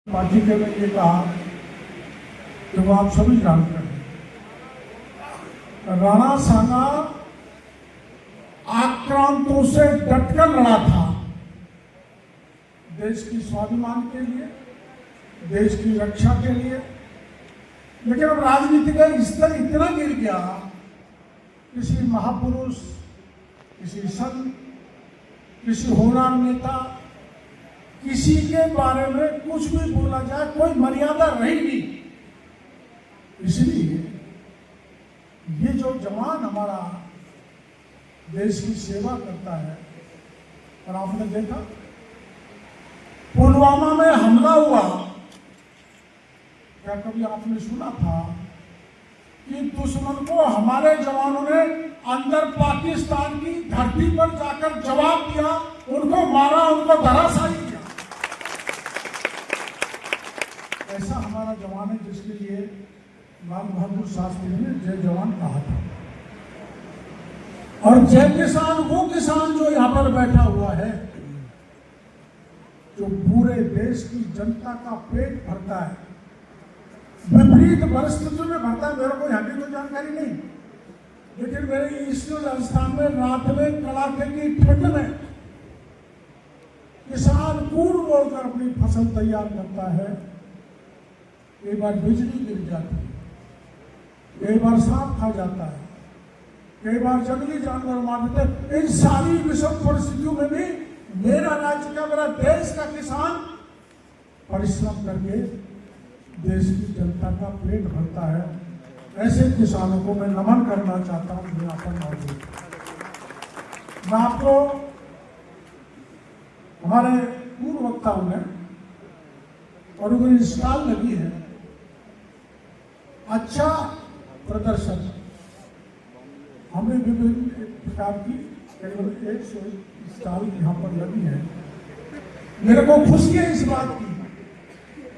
Party के लिए कहा कि वो आप सभी जानते हैं, राणा सांगा आक्रांतों से डटकर लड़ा था देश की स्वाभिमान के लिए, देश की रक्षा के लिए। लेकिन अब राजनीति का स्तर इतना गिर गया, किसी महापुरुष, किसी संत, किसी होनहार नेता, किसी के बारे में कुछ भी बोला जाए, कोई मर्यादा रही नहीं। इसलिए ये जो जवान हमारा देश की सेवा करता है, और आपने देखा पुलवामा में हमला हुआ, क्या कभी आपने सुना था कि दुश्मन को हमारे जवानों ने अंदर पाकिस्तान की धरती पर जाकर जवाब दिया, उनको मारा, उनको धराशायी किया? ऐसा हमारा जवान है जिसके लिए लाल बहादुर शास्त्री ने जय जवान कहा था। और जय किसान वो किसान जो यहां पर बैठा हुआ है, जो पूरे देश की जनता का पेट भरता है, विपरीत परिस्थितियों में भरता है। मेरे को यहाँ की कोई जानकारी नहीं, लेकिन मेरे ईस्ट राजस्थान में रात में कड़ाके की ठंड में किसान कूड़ बोलकर अपनी फसल तैयार करता है। कई बार बिजली गिर जाती है, कई बार सांप खा जाता है, कई बार जंगली जानवर मार देते हैं। इन सारी विषम परिस्थितियों में भी मेरा राज्य का, मेरा देश का किसान परिश्रम करके देश की जनता का पेट भरता है। ऐसे किसानों को मैं नमन करना चाहता हूं। मैं मौजूद, मैं आपको हमारे पूर्व वक्ताओं ने, और उधर स्टॉल लगी है, अच्छा प्रदर्शन, हमें विभिन्न प्रकार की करीब 100 स्टॉल यहाँ पर लगी है। मेरे को खुशी है इस बात की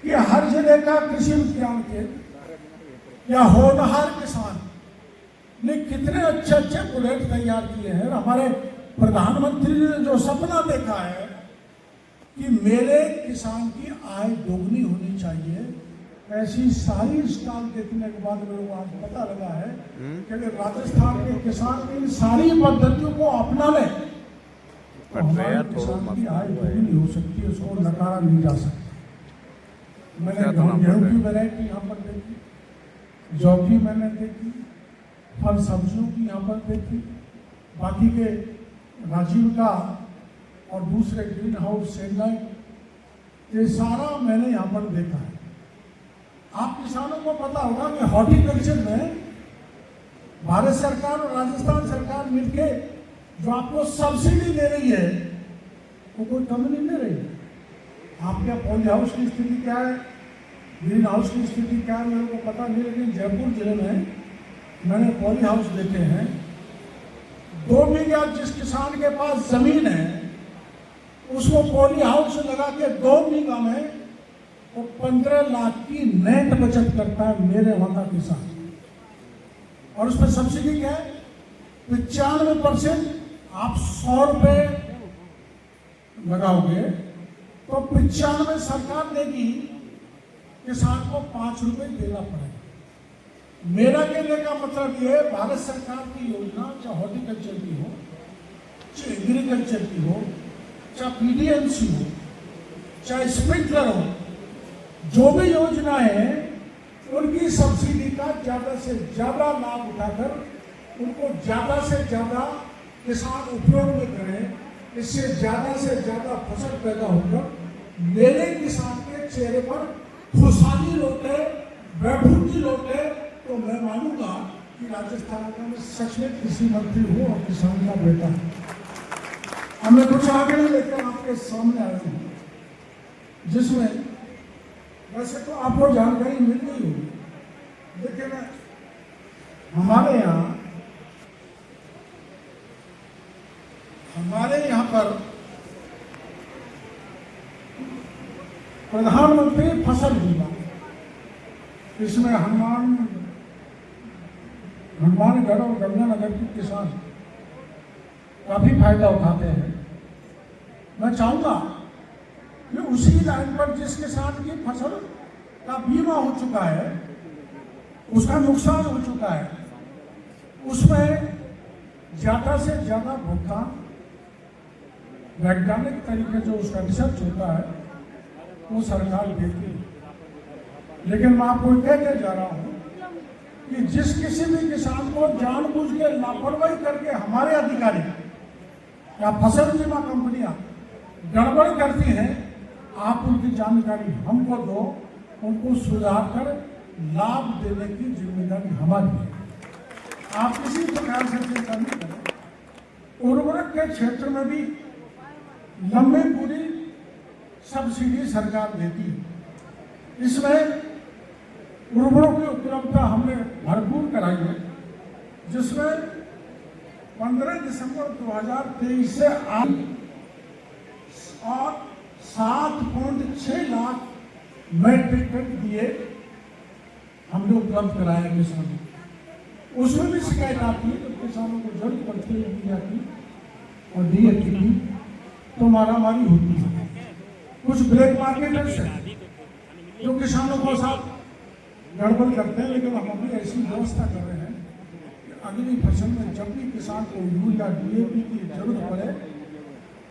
कि हर जिले का कृषि विज्ञान के या होनहार किसान ने कितने अच्छे अच्छे प्रोडक्ट तैयार किए हैं। हमारे प्रधानमंत्री ने जो सपना देखा है कि मेरे किसान की आय दोगुनी होनी चाहिए, ऐसी सारी स्टॉल देखने के बाद मेरे को आज पता लगा है कि अगर राजस्थान के किसान इन सारी पद्धतियों को अपना ले तो हमारे किसान की आय दोगुनी हो सकती है, उसको नकारा नहीं जा सकता। मैंने गेहूं की वैरायटी यहाँ पर देखी, जौ की मैंने देखी, फल सब्जियों की यहाँ पर देखी, बाकी के राजीव का और दूसरे ग्रीन हाउस चेन्नई, ये सारा मैंने यहाँ पर देखा है। आप किसानों को पता होगा कि हॉर्टिकल्चर में भारत सरकार और राजस्थान सरकार मिलके जो आपको सब्सिडी दे रही है, वो कोई कम नहीं दे रही। आपके पॉली हाउस की स्थिति क्या है, ग्रीन हाउस की स्थिति क्या है, मेरे को पता नहीं, लेकिन जयपुर जिले में मैंने पॉली हाउस देखे हैं। 2 बीघा जिस किसान के पास जमीन है, उसको पॉली हाउस लगा के 2 बीघा में वो 15 लाख की नेट बचत करता है मेरे वहां का किसान। और उसमें सब्सिडी क्या है? 95%। आप 100 रुपए लगाओगे तो 95 सरकार देगी, किसान को 5 रुपए देना पड़ेगा। मेरा कहने का मतलब ये, भारत सरकार की योजना, चाहे हॉर्टिकल्चर की हो, चाहे एग्रीकल्चर की हो, चाहे पीडीएमसी हो, चाहे स्प्रिंकलर हो, जो भी योजना है, उनकी सब्सिडी का ज्यादा से ज्यादा लाभ उठाकर उनको ज्यादा से ज्यादा किसान उपयोग में करें। इससे ज्यादा से ज्यादा फसल पैदा होकर मेरे किसान के चेहरे पर खुशहाली लौटे, वैभूति लौटे, तो मैं मानूंगा कि राजस्थान का मैं सच में कृषि मंत्री हूँ और किसान का बेटा हूँ। हमें कुछ आगे लेकर आपके सामने आए हूँ, जिसमें वैसे तो आपको जानकारी मिल गई होगी, लेकिन हमारे यहाँ पर प्रधानमंत्री फसल बीमा, इसमें हनुमानगढ़ और गंगानगर के किसान काफी फायदा उठाते हैं। मैं चाहूंगा कि उसी लाइन पर जिस किसान की फसल का बीमा हो चुका है, उसका नुकसान हो चुका है, उसमें ज्यादा से ज्यादा भुगतान वैज्ञानिक तरीके जो उसका रिसर्च होता है वो सरकार देती है। लेकिन मैं आपको कहते जा रहा हूं कि जिस किसी भी किसान को जानबूझ के लापरवाही करके हमारे अधिकारी या फसल बीमा कंपनियां गड़बड़ करती हैं, आप उनकी जानकारी हमको दो, उनको सुधार कर लाभ देने की जिम्मेदारी हमारी है। आप किसी प्रकार से चिंता नहीं करें। उर्वरक के क्षेत्र में भी लंबी पूरी सब्सिडी सरकार देती है। इसमें उर्वरकों की उपलब्धता हमने भरपूर कराई है, जिसमें 15 दिसंबर 2023 से आज और 7.6 लाख मैट्रिक टन दिए हमने उपलब्ध कराया किसानों को। उसमें भी शिकायत आती है जब किसानों को जरूरत पड़ती है यूरिया की और डीएपी की, तो मारामारी होती है। कुछ ब्लैक मार्केटर्स हैं जो किसानों को साथ गड़बड़ करते हैं, लेकिन हम अभी ऐसी व्यवस्था कर रहे हैं कि अगली फसल में जब भी किसान को यूरिया डीएपी की जरूरत पड़े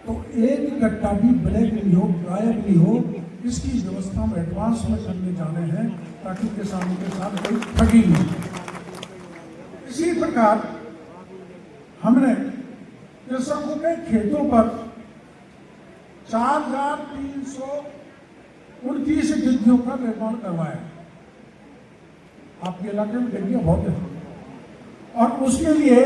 तो एक गट्टा भी ब्लैक नहीं हो, गायब नहीं हो, इसकी व्यवस्था हम एडवांस में करने जा रहे हैं ताकि किसानों के साथ कोई ठगी नहीं हो। इसी प्रकार हमने कृषकों के खेतों पर 4,329 डिग्गियों का निर्माण करवाया। आपके इलाके में डिग्गियां बहुत है, और उसके लिए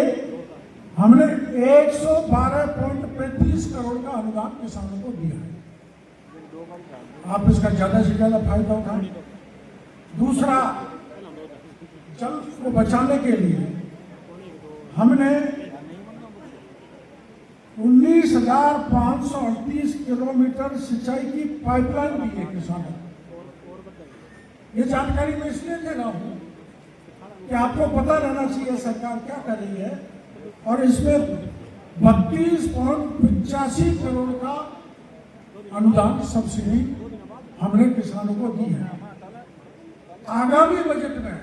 हमने 112.35 करोड़ का अनुदान किसानों को दिया है। आप इसका ज्यादा से ज्यादा फायदा उठाएं। दूसरा, जल को बचाने के लिए हमने 19,538 किलोमीटर सिंचाई की पाइपलाइन दी है किसानों को। ये जानकारी मैं इसलिए दे रहा हूं कि आपको पता रहना चाहिए सरकार क्या कर रही है, और इसमें 32.85 करोड़ का अनुदान सब्सिडी हमने किसानों को दी है। आगामी बजट में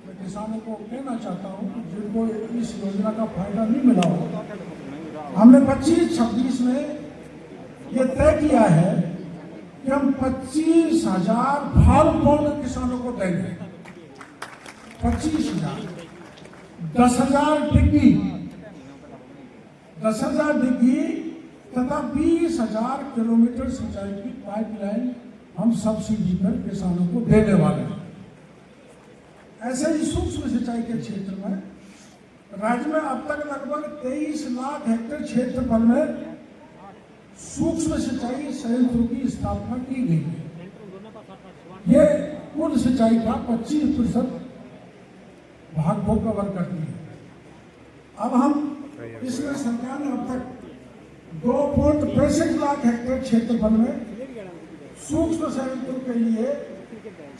मैं किसानों को कहना चाहता हूं कि जिनको इस योजना का फायदा नहीं मिला हो, हमने 25-26 में ये तय किया है कि हम 25,000 भाव पौने किसानों को देंगे। 25,000, 10,000 डिग्गी, 10,000 डिग्गी तथा 20,000 किलोमीटर सिंचाई की पाइपलाइन हम सब्सिडी पर किसानों को देने वाले हैं। ऐसे ही सूक्ष्म सिंचाई के क्षेत्र में राज्य में अब तक लगभग 23 लाख हेक्टेयर क्षेत्रफल में सूक्ष्म सिंचाई संयंत्रों की स्थापना की गई है। ये कुल सिंचाई का 25% भाग को कवर करती है। अब हम इसमें सरकार ने अब तक 2.65 लाख हेक्टेयर क्षेत्रफल में सूक्ष्म संयंत्रों के लिए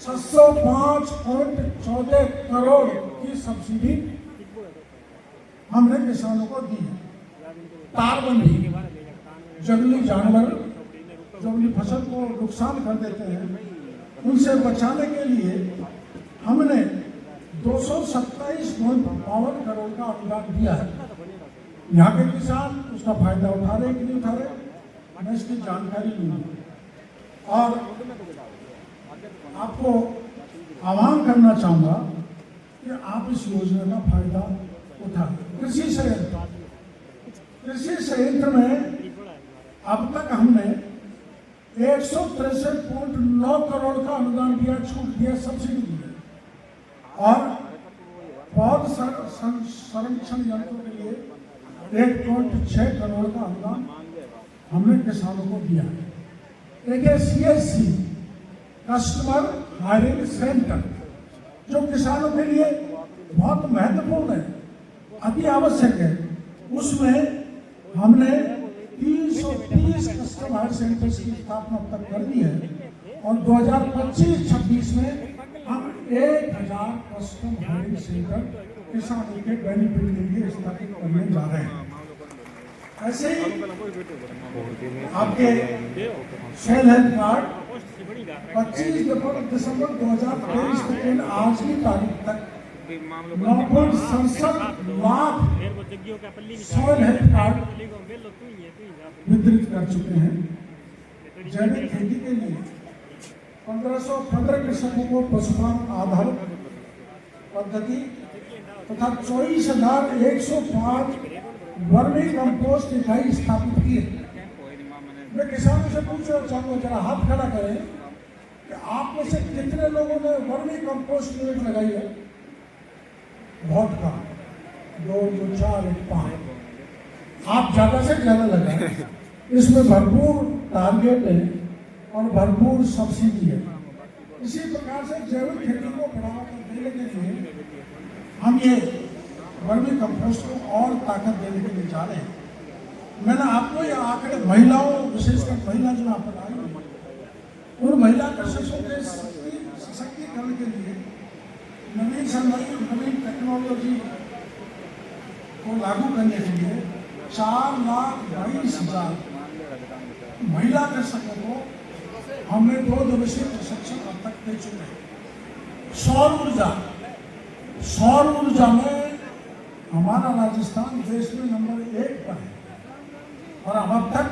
605.14 करोड़ की सब्सिडी हमने किसानों को दी है। तारबंदी, जंगली जानवर जो अपनी फसल को नुकसान कर देते हैं, उनसे बचाने के लिए हमने 227.52 करोड़ का अनुदान दिया है। यहाँ के किसान उसका फायदा उठा रहे कि नहीं उठा रहे, मैं इसकी जानकारी लूंगा और आपको आह्वान करना चाहूंगा कि आप इस योजना का फायदा उठाएं। कृषि संयंत्र में अब तक हमने 163.9 करोड़ का अनुदान दिया, छूट दिया, सब्सिडी दी है, और पौध संरक्षण यंत्रों के लिए 1.6 करोड़ का अनुदान हमने किसानों को दिया है। एक है CSC, कस्टमर हायरिंग सेंटर, जो किसानों के लिए बहुत महत्वपूर्ण है, अति आवश्यक है। उसमें हमने 330 कस्टमर हायर सेंटर्स की स्थापना तक कर दी है, और 2025-26 में हम 1,000 कस्टमर हायरिंग सेंटर किसानों के बेनिफिट के लिए स्थापित करने जा रहे हैं। ऐसे ही आपके सेल हेल्थ कार्ड 25 दिसंबर 2023 तक आज की तारीख तक 9.67 लाख सॉइल हेल्थ कार्ड वितरित कर चुके हैं। जैविक खेती के लिए 1515 कृषकों को पशुपालन आधारित पद्धति तथा 24,105 वर्मी कंपोस्ट इकाई स्थापित की है। मैं किसानों से पूछना चाहूंगा, जरा हाथ खड़ा करें कि आप में से कितने लोगों ने वर्मी कंपोस्ट यूनिट लगाई है? बहुत कम, 2 2 4 1 5। आप ज्यादा से ज्यादा लगाएं। इसमें भरपूर टारगेट है और भरपूर सब्सिडी है। इसी प्रकार से जैविक खेती को बढ़ावा देने के लिए हम ये वर्मी कंपोस्ट को और ताकत देने के लिए जा रहे हैं। मैंने आपको ये आंकड़े महिलाओं, विशेषकर महिला जो यहाँ पर आई है, उन महिला कृषकों के सशक्तिकरण के लिए नवीन टेक्नोलॉजी को लागू करने के लिए 4,22,000 महिला कृषकों को हमने 2 दिवसीय प्रशिक्षण अब तक दे चुके हैं। सौर ऊर्जा में हमारा राजस्थान देश में नंबर 1 पर है और अब तक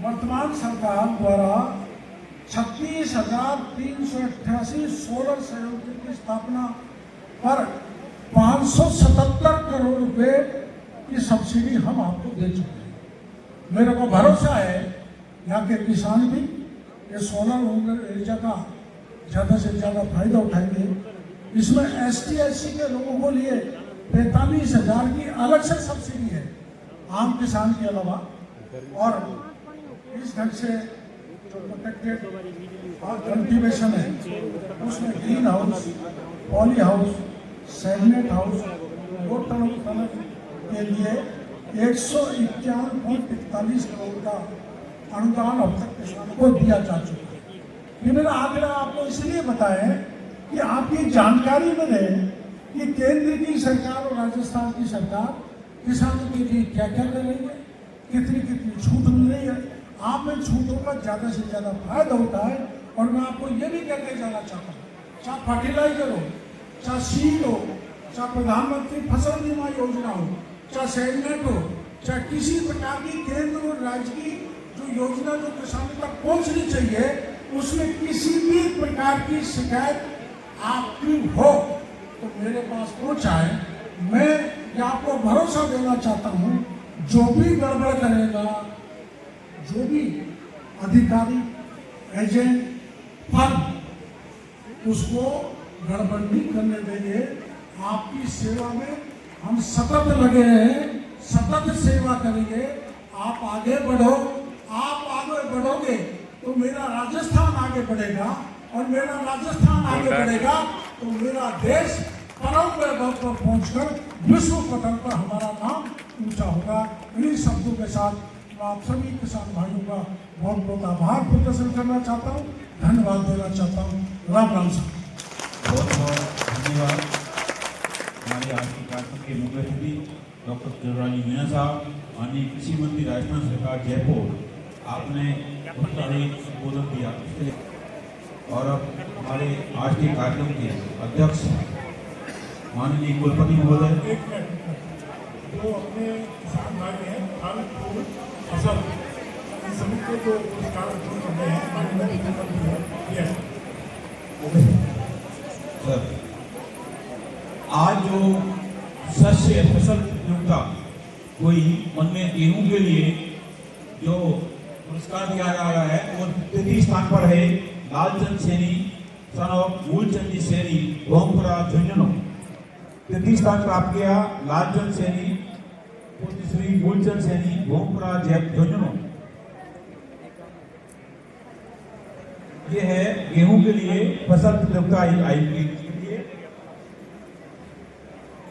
वर्तमान सरकार द्वारा 36,388 सोलर संयंत्र की स्थापना पर 577 करोड़ रुपए की सब्सिडी हम आपको दे चुके हैं। मेरे को भरोसा है यहाँ के किसान भी ये सोलर ऊर्जा का ज़्यादा से ज़्यादा फायदा उठाएंगे। इसमें ST/SC के लोगों को लिए 45,000 की अलग से सब्सिडी है आम किसान के अलावा। और इस ढंग से जो प्रोटेक्टेड और कल्टीवेशन है उसमें ग्रीन हाउस, पॉली हाउस, सैगनेट हाउस, टोटल के लिए 151.41 करोड़ का अनुदान अब तक किसानों को दिया जा चुका है। ये मेरा आंकड़ा आपको इसलिए बताएं कि आपकी जानकारी में रहे कि केंद्र की सरकार और राजस्थान की सरकार किसानों के लिए क्या क्या कर रही है, कितनी कितनी छूट मिल रही है। आप में छूटों का ज़्यादा से ज़्यादा फायदा होता है। और मैं आपको ये भी कहते जाना चाहता हूँ, चाहे फर्टिलाइजर हो, चाहे सीड हो, चाहे प्रधानमंत्री फसल बीमा योजना हो, चाहे सैगनेट हो, चाहे किसी प्रकार की केंद्र और राज्य की जो योजना जो किसानों तक पहुँचनी चाहिए, उसमें किसी भी प्रकार की शिकायत आपकी हो तो मेरे पास पहुँचाए। मैं आपको भरोसा देना चाहता हूँ, जो भी गड़बड़ करेगा, जो भी अधिकारी, एजेंट, फर्म उसको गड़बड़ नहीं करने देंगे। आपकी सेवा में हम सतत लगे हैं, सतत सेवा करेंगे। आप आगे बढ़ो, आप आगे बढ़ोगे तो मेरा राजस्थान आगे बढ़ेगा, और मेरा राजस्थान आगे बढ़ेगा तो मेरा देश परम वैभव पर पहुंचकर विश्व पटल पर हमारा नाम ऊंचा होगा। इन्हीं शब्दों के साथ मैं आप सभी किसान भाइयों का बहुत बहुत आभार प्रदर्शन करना चाहता हूँ, धन्यवाद देना चाहता हूँ। राम राम साहब, बहुत बहुत धन्यवाद। हमारे आज के कार्यक्रम के मुख्य अतिथि डॉक्टर शिवराज मीणा साहब, माननीय कृषि मंत्री राजस्थान सरकार जयपुर, आपने बहुत सारे संबोधन दिया। और अब हमारे आज के कार्यक्रम के अध्यक्ष माननीय कुलपति महोदय, जो अपने किसान भाई हैं, फसल समिति को पुरस्कार अर्पण करते हैं सर, आज जो शस्य फसल प्रतियोगिता हुई, उनमें गेहूं के लिए जो पुरस्कार दिया जा रहा है वो तृतीय स्थान पर है लालचंद सैनी सन ऑफ मूलचंद जी सैनी, भोमपुरा झुंझुनू। तृतीय स्थान प्राप्त किया लालचंद सैनी, पुत्र श्री मूलचंद सैनी, भोमपुरा झुंझुनू। ये है गेहूं के लिए फसल प्रतियोगिता आई के लिए।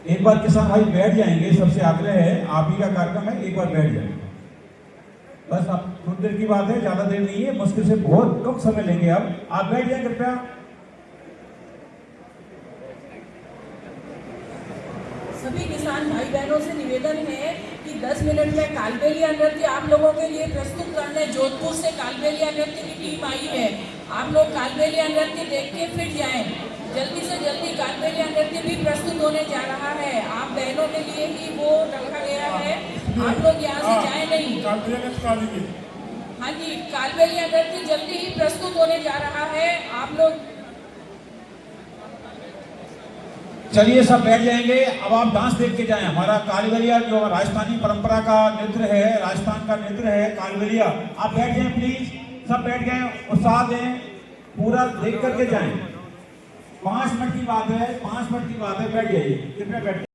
एक बार किसान भाई बैठ जाएंगे, सबसे आग्रह है, आप ही का कार्यक्रम है, एक बार बैठ जाएंगे। बस आप थोड़ी देर की बात है, ज्यादा देर नहीं है, मुश्किल से बहुत कम समय लेंगे। अब आप बैठ जाएं कृपया। सभी किसान भाई बहनों से निवेदन है कि 10 मिनट में कालबेलिया नृत्य आप लोगों के लिए प्रस्तुत करने जोधपुर से कालबेलिया नृत्य की टीम आई है। आप लोग कालबेलिया नृत्य देख के फिर जाएं। जल्दी से जल्दी कालबेलिया नृत्य भी प्रस्तुत होने जा रहा है। आप बहनों के लिए ही वो रखा गया है, आप लोग यहाँ से जाए नहीं। हाँ जी, कालबेलिया नृत्य जल्दी ही प्रस्तुत होने जा रहा है। आप लोग चलिए सब बैठ जाएंगे। अब आप डांस देख के जाएं। हमारा कालबेलिया जो राजस्थानी परंपरा का नृत्य है, राजस्थान का नृत्य है कालबेलिया। आप बैठ जाएं प्लीज, सब बैठ गए, उत्साह दें, पूरा देख करके जाएं। 5 मिनट की बात है, 5 मिनट की बात है, बैठ जाइए, कृपया बैठ